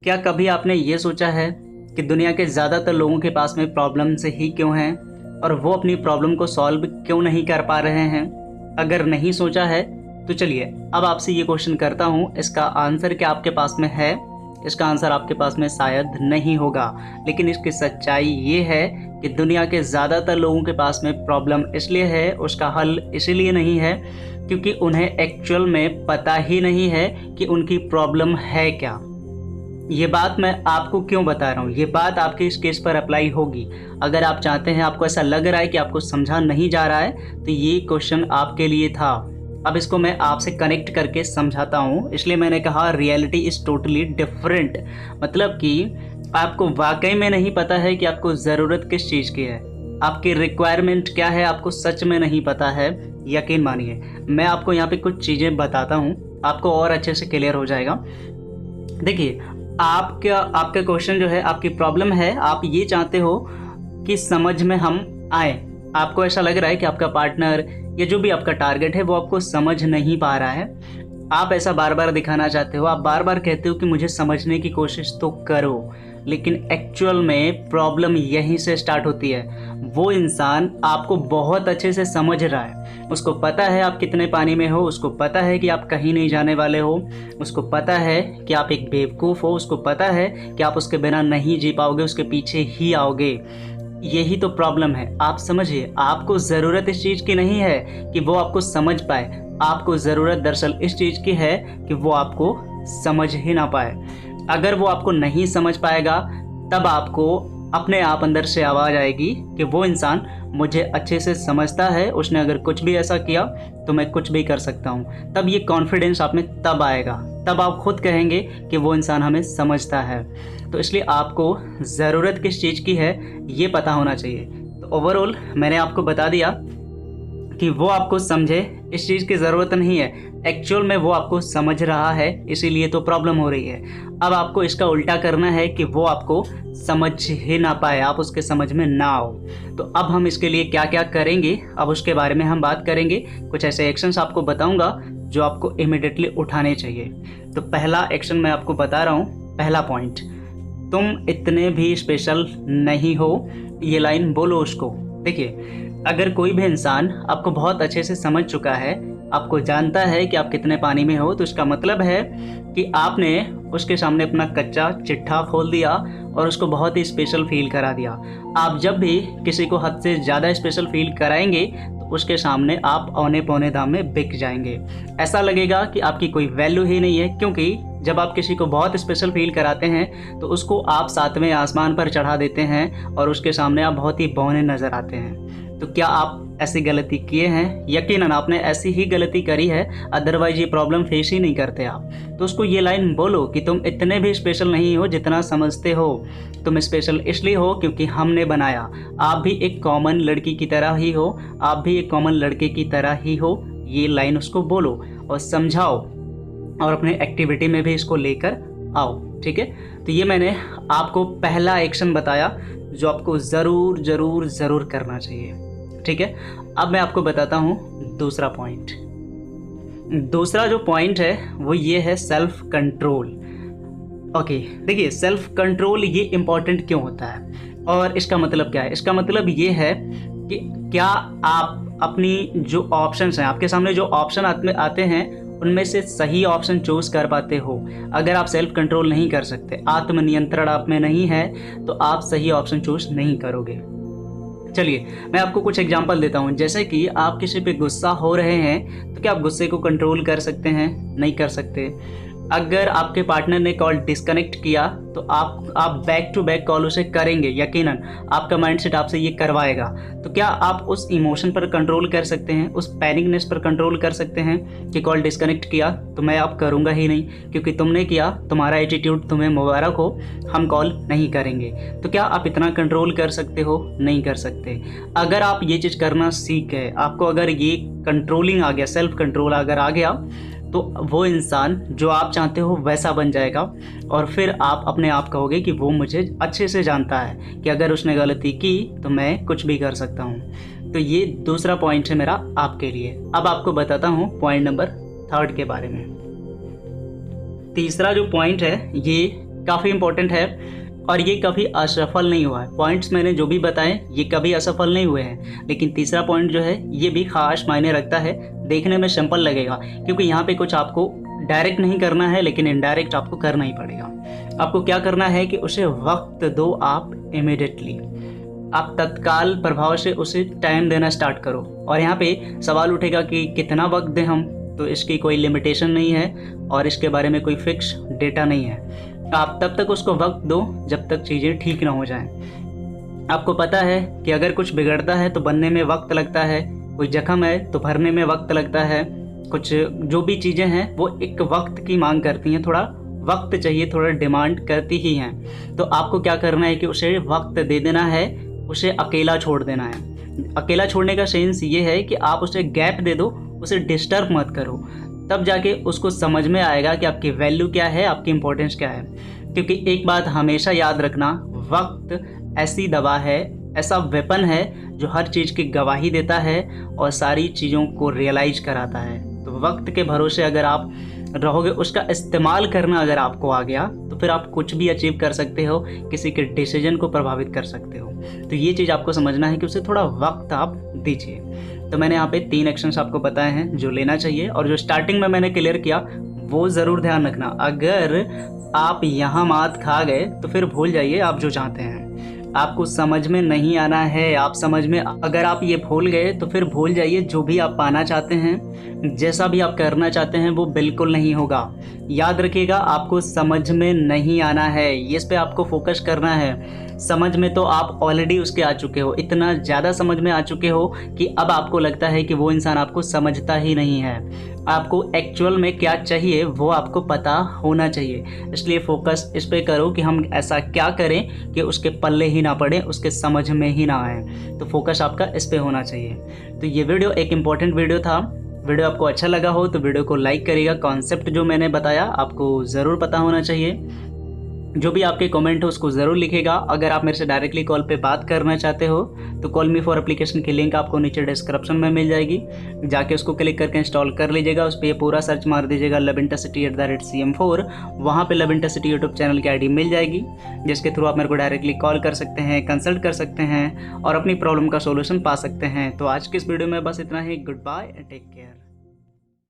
क्या कभी आपने ये सोचा है कि दुनिया के ज़्यादातर लोगों के पास में प्रॉब्लम्स ही क्यों हैं और वो अपनी प्रॉब्लम को सॉल्व क्यों नहीं कर पा रहे हैं? अगर नहीं सोचा है तो चलिए अब आपसे ये क्वेश्चन करता हूँ, इसका आंसर क्या आपके पास में है? इसका आंसर आपके पास में शायद नहीं होगा, लेकिन इसकी सच्चाई ये है कि दुनिया के ज़्यादातर लोगों के पास में प्रॉब्लम इसलिए है, उसका हल इसलिए नहीं है क्योंकि उन्हें एक्चुअल में पता ही नहीं है कि उनकी प्रॉब्लम है क्या। ये बात मैं आपको क्यों बता रहा हूँ, ये बात आपके इस केस पर अप्लाई होगी। अगर आप चाहते हैं, आपको ऐसा लग रहा है कि आपको समझा नहीं जा रहा है, तो ये क्वेश्चन आपके लिए था। अब इसको मैं आपसे कनेक्ट करके समझाता हूँ, इसलिए मैंने कहा रियलिटी इज़ टोटली डिफरेंट। मतलब कि आपको वाकई में नहीं पता है कि आपको ज़रूरत किस चीज़ की है, आपकी रिक्वायरमेंट क्या है, आपको सच में नहीं पता है। यकीन मानिए, मैं आपको यहाँ पे कुछ चीज़ें बताता हूँ, आपको और अच्छे से क्लियर हो जाएगा। देखिए, आपका क्वेश्चन जो है, आपकी प्रॉब्लम है, आप ये चाहते हो कि समझ में हम आए। आपको ऐसा लग रहा है कि आपका पार्टनर या जो भी आपका टारगेट है वो आपको समझ नहीं पा रहा है। आप ऐसा बार बार दिखाना चाहते हो, आप बार बार कहते हो कि मुझे समझने की कोशिश तो करो, लेकिन एक्चुअल में प्रॉब्लम यहीं से स्टार्ट होती है। वो इंसान आपको बहुत अच्छे से समझ रहा है, उसको पता है आप कितने पानी में हो, उसको पता है कि आप कहीं नहीं जाने वाले हो, उसको पता है कि आप एक बेवकूफ़ हो, उसको पता है कि आप उसके बिना नहीं जी पाओगे, उसके पीछे ही आओगे। यही तो प्रॉब्लम है। आप समझिए, आपको ज़रूरत इस चीज़ की नहीं है कि वो आपको समझ पाए, आपको ज़रूरत दरअसल इस चीज़ की है कि वो आपको समझ ही ना पाए। अगर वो आपको नहीं समझ पाएगा, तब आपको अपने आप अंदर से आवाज़ आएगी कि वो इंसान मुझे अच्छे से समझता है, उसने अगर कुछ भी ऐसा किया तो मैं कुछ भी कर सकता हूँ। तब ये कॉन्फिडेंस आप में तब आएगा, तब आप खुद कहेंगे कि वो इंसान हमें समझता है। तो इसलिए आपको ज़रूरत किस चीज़ की है ये पता होना चाहिए। तो ओवरऑल मैंने आपको बता दिया कि वो आपको समझे, इस चीज़ की ज़रूरत नहीं है। एक्चुअल में वो आपको समझ रहा है, इसीलिए तो प्रॉब्लम हो रही है। अब आपको इसका उल्टा करना है कि वो आपको समझ ही ना पाए, आप उसके समझ में ना आओ। तो अब हम इसके लिए क्या क्या करेंगे, अब उसके बारे में हम बात करेंगे। कुछ ऐसे एक्शंस आपको बताऊंगा जो आपको इमिडिएटली उठाने चाहिए। तो पहला एक्शन मैं आपको बता रहा हूँ, पहला पॉइंट, तुम इतने भी स्पेशल नहीं हो। ये लाइन बोलो उसको। देखिए, अगर कोई भी इंसान आपको बहुत अच्छे से समझ चुका है, आपको जानता है कि आप कितने पानी में हो, तो इसका मतलब है कि आपने उसके सामने अपना कच्चा चिट्ठा खोल दिया और उसको बहुत ही स्पेशल फील करा दिया। आप जब भी किसी को हद से ज़्यादा स्पेशल फील कराएंगे तो उसके सामने आप औने पौने दाम में बिक जाएंगे। ऐसा लगेगा कि आपकी कोई वैल्यू ही नहीं है, क्योंकि जब आप किसी को बहुत स्पेशल फील कराते हैं तो उसको आप सातवें आसमान पर चढ़ा देते हैं और उसके सामने आप बहुत ही बौने नज़र आते हैं। तो क्या आप ऐसी गलती किए हैं? यकीनन आपने ऐसी ही गलती करी है, अदरवाइज ये प्रॉब्लम फेस ही नहीं करते आप। तो उसको ये लाइन बोलो कि तुम इतने भी स्पेशल नहीं हो जितना समझते हो। तुम स्पेशल इसलिए हो क्योंकि हमने बनाया। आप भी एक कॉमन लड़की की तरह ही हो, आप भी एक कॉमन लड़के की तरह ही हो। ये लाइन उसको बोलो और समझाओ और अपने एक्टिविटी में भी इसको लेकर आओ। ठीक है, तो ये मैंने आपको पहला एक्शन बताया जो आपको ज़रूर ज़रूर ज़रूर करना चाहिए। ठीक है, अब मैं आपको बताता हूँ दूसरा पॉइंट। दूसरा जो पॉइंट है वो ये है सेल्फ कंट्रोल। ओके, देखिए, सेल्फ कंट्रोल ये इम्पॉर्टेंट क्यों होता है और इसका मतलब क्या है? इसका मतलब ये है कि क्या आप अपनी जो ऑप्शंस हैं, आपके सामने जो ऑप्शन आते हैं, उनमें से सही ऑप्शन चूज़ कर पाते हो। अगर आप सेल्फ कंट्रोल नहीं कर सकते, आत्मनियंत्रण आप में नहीं है, तो आप सही ऑप्शन चूज़ नहीं करोगे। चलिए मैं आपको कुछ एग्जांपल देता हूँ। जैसे कि आप किसी पे गुस्सा हो रहे हैं, तो क्या आप गुस्से को कंट्रोल कर सकते हैं? नहीं कर सकते। अगर आपके पार्टनर ने कॉल डिस्कनेक्ट किया तो आप बैक टू बैक कॉल उसे करेंगे, यकीनन आपका माइंडसेट आपसे ये करवाएगा। तो क्या आप उस इमोशन पर कंट्रोल कर सकते हैं, उस पैनिकनेस पर कंट्रोल कर सकते हैं कि कॉल डिस्कनेक्ट किया तो मैं अब करूँगा ही नहीं, क्योंकि तुमने किया, तुम्हारा एटीट्यूड तुम्हें मुबारक हो, हम कॉल नहीं करेंगे। तो क्या आप इतना कंट्रोल कर सकते हो? नहीं कर सकते। अगर आप ये चीज़ करना सीख गए, आपको अगर ये कंट्रोलिंग आ गया, सेल्फ कंट्रोल अगर आ गया, तो वो इंसान जो आप चाहते हो वैसा बन जाएगा और फिर आप अपने आप कहोगे कि वो मुझे अच्छे से जानता है कि अगर उसने गलती की तो मैं कुछ भी कर सकता हूँ। तो ये दूसरा पॉइंट है मेरा आपके लिए। अब आपको बताता हूँ पॉइंट नंबर 3 के बारे में। तीसरा जो पॉइंट है ये काफ़ी इंपॉर्टेंट है और ये कभी असफल नहीं हुआ है। पॉइंट्स मैंने जो भी बताए ये कभी असफल नहीं हुए हैं। लेकिन तीसरा पॉइंट जो है ये भी खास मायने रखता है। देखने में सिंपल लगेगा क्योंकि यहाँ पे कुछ आपको डायरेक्ट नहीं करना है, लेकिन इनडायरेक्ट आपको करना ही पड़ेगा। आपको क्या करना है कि उसे वक्त दो, आप इमिडिएटली, आप तत्काल प्रभाव से उसे टाइम देना स्टार्ट करो। और यहाँ पे सवाल उठेगा कि कितना वक्त दें हम, तो इसकी कोई लिमिटेशन नहीं है और इसके बारे में कोई फिक्स डेटा नहीं है। आप तब तक उसको वक्त दो जब तक चीज़ें ठीक ना हो जाएं। आपको पता है कि अगर कुछ बिगड़ता है तो बनने में वक्त लगता है, कोई जख्म है तो भरने में वक्त लगता है, कुछ जो भी चीज़ें हैं वो एक वक्त की मांग करती हैं, थोड़ा वक्त चाहिए, थोड़ा डिमांड करती ही हैं। तो आपको क्या करना है कि उसे वक्त दे देना है, उसे अकेला छोड़ देना है। अकेला छोड़ने का सेंस ये है कि आप उसे गैप दे दो, उसे डिस्टर्ब मत करो, तब जाके उसको समझ में आएगा कि आपकी वैल्यू क्या है, आपकी इंपॉर्टेंस क्या है। क्योंकि एक बात हमेशा याद रखना, वक्त ऐसी दवा है, ऐसा वेपन है जो हर चीज़ की गवाही देता है और सारी चीज़ों को रियलाइज कराता है। तो वक्त के भरोसे अगर आप रहोगे, उसका इस्तेमाल करना अगर आपको आ गया, तो फिर आप कुछ भी अचीव कर सकते हो, किसी के डिसीजन को प्रभावित कर सकते हो। तो ये चीज़ आपको समझना है कि उसे थोड़ा वक्त आप दीजिए। तो मैंने यहाँ पे 3 एक्शंस आपको बताए हैं जो लेना चाहिए, और जो स्टार्टिंग में मैंने क्लियर किया वो ज़रूर ध्यान रखना। अगर आप यहाँ मात खा गए तो फिर भूल जाइए आप जो चाहते हैं। आपको समझ में नहीं आना है, आप समझ में अगर आप ये भूल गए तो फिर भूल जाइए, जो भी आप पाना चाहते हैं, जैसा भी आप करना चाहते हैं वो बिल्कुल नहीं होगा। याद रखिएगा, आपको समझ में नहीं आना है, इस पे आपको फोकस करना है। समझ में तो आप ऑलरेडी उसके आ चुके हो, इतना ज़्यादा समझ में आ चुके हो कि अब आपको लगता है कि वो इंसान आपको समझता ही नहीं है। आपको एक्चुअल में क्या चाहिए वो आपको पता होना चाहिए। इसलिए फोकस इस पे करो कि हम ऐसा क्या करें कि उसके पल्ले ही ना पड़े, उसके समझ में ही ना आए। तो फोकस आपका इस पे होना चाहिए। तो ये वीडियो एक इम्पॉर्टेंट वीडियो था। वीडियो आपको अच्छा लगा हो तो वीडियो को लाइक करिएगा। कॉन्सेप्ट जो मैंने बताया आपको ज़रूर पता होना चाहिए। जो भी आपके कमेंट हो उसको ज़रूर लिखेगा। अगर आप मेरे से डायरेक्टली कॉल पे बात करना चाहते हो तो कॉल मी फॉर एप्लीकेशन की लिंक आपको नीचे डिस्क्रिप्शन में मिल जाएगी, जाके उसको क्लिक करके इंस्टॉल कर लीजिएगा। उस पर पूरा सर्च मार दीजिएगा lovintercity@cm4, वहाँ पे lovintercity यूट्यूब चैनल की ID मिल जाएगी, जिसके थ्रू आप मेरे को डायरेक्टली कॉल कर सकते हैं, कंसल्ट कर सकते हैं और अपनी प्रॉब्लम का सोल्यूशन पा सकते हैं। तो आज की इस वीडियो में बस इतना ही। Good bye and take care.